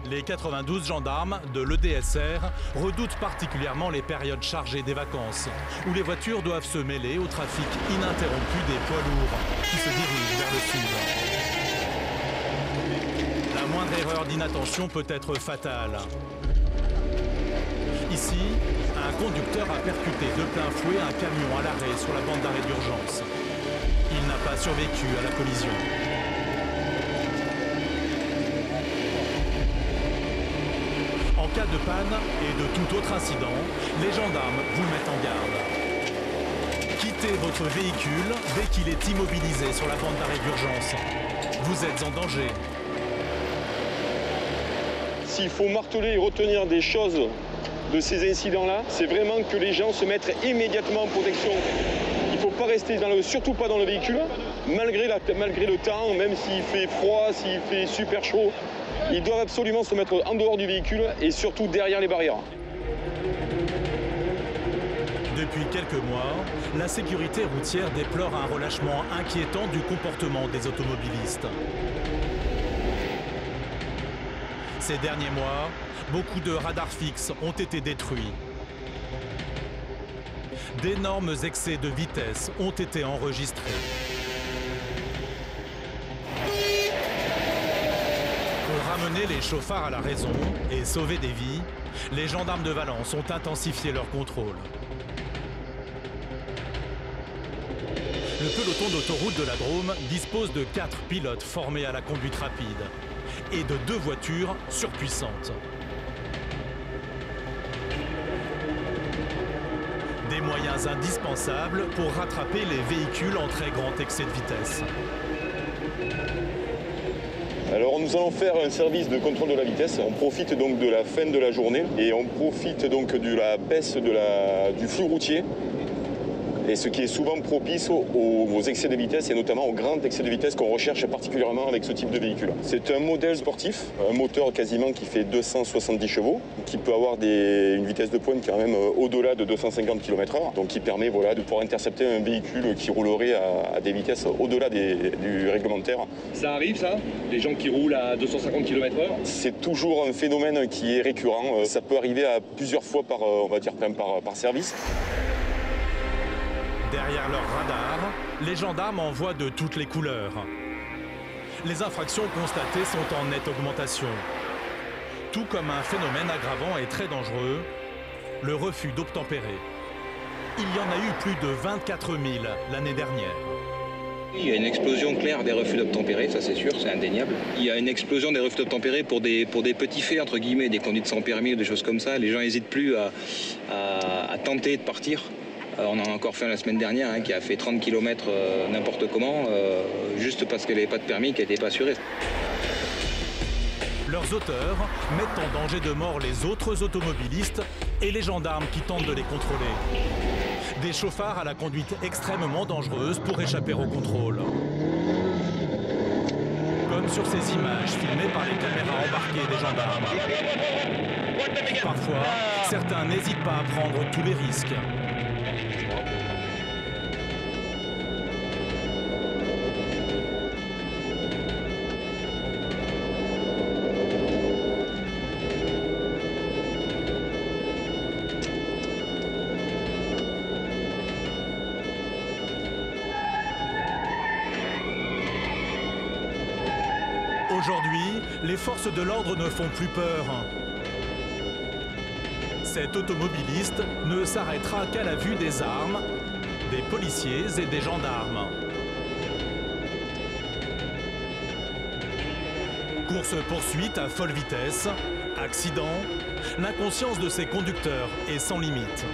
Les 92 gendarmes de l'EDSR redoutent particulièrement les périodes chargées des vacances, où les voitures doivent se mêler au trafic ininterrompu des poids lourds qui se dirigent vers le sud. La moindre erreur d'inattention peut être fatale. Ici, un conducteur a percuté de plein fouet un camion à l'arrêt sur la bande d'arrêt d'urgence. Il n'a pas survécu à la collision. En cas de panne et de tout autre incident, les gendarmes vous mettent en garde. Quittez votre véhicule dès qu'il est immobilisé sur la bande d'arrêt d'urgence. Vous êtes en danger. S'il faut marteler et retenir des choses de ces incidents-là, c'est vraiment que les gens se mettent immédiatement en protection. Il ne faut pas rester surtout pas dans le véhicule, malgré le temps, même s'il fait froid, s'il fait super chaud. Ils doivent absolument se mettre en dehors du véhicule et surtout derrière les barrières. Depuis quelques mois, la sécurité routière déplore un relâchement inquiétant du comportement des automobilistes. Ces derniers mois, beaucoup de radars fixes ont été détruits. D'énormes excès de vitesse ont été enregistrés. Pour ramener les chauffards à la raison et sauver des vies, les gendarmes de Valence ont intensifié leur contrôle. Le peloton d'autoroute de la Drôme dispose de 4 pilotes formés à la conduite rapide et de 2 voitures surpuissantes. Des moyens indispensables pour rattraper les véhicules en très grand excès de vitesse. Alors nous allons faire un service de contrôle de la vitesse. On profite donc de la fin de la journée et on profite donc de la baisse du flux routier. Et ce qui est souvent propice aux excès de vitesse et notamment aux grands excès de vitesse qu'on recherche particulièrement avec ce type de véhicule. C'est un modèle sportif, un moteur quasiment qui fait 270 chevaux, qui peut avoir une vitesse de pointe quand même au-delà de 250 km/h, donc qui permet de pouvoir intercepter un véhicule qui roulerait à des vitesses au-delà du réglementaire. Ça arrive ça? Les gens qui roulent à 250 km/h? C'est toujours un phénomène qui est récurrent. Ça peut arriver à plusieurs fois par service. Derrière leur radar, les gendarmes en voient de toutes les couleurs. Les infractions constatées sont en nette augmentation. Tout comme un phénomène aggravant et très dangereux, le refus d'obtempérer. Il y en a eu plus de 24 000 l'année dernière. Il y a une explosion claire des refus d'obtempérer, ça c'est sûr, c'est indéniable. Il y a une explosion des refus d'obtempérer pour des petits faits, entre guillemets, des conduites sans permis ou des choses comme ça. Les gens n'hésitent plus à tenter de partir. On en a encore fait un la semaine dernière qui a fait 30 km n'importe comment, juste parce qu'elle n'avait pas de permis, qu'elle n'était pas assurée. Leurs auteurs mettent en danger de mort les autres automobilistes et les gendarmes qui tentent de les contrôler. Des chauffards à la conduite extrêmement dangereuse pour échapper au contrôle. Comme sur ces images filmées par les caméras embarquées des gendarmes. Parfois, certains n'hésitent pas à prendre tous les risques. Aujourd'hui, les forces de l'ordre ne font plus peur. Cet automobiliste ne s'arrêtera qu'à la vue des armes, des policiers et des gendarmes. Course-poursuite à folle vitesse, accident, l'inconscience de ces conducteurs est sans limite.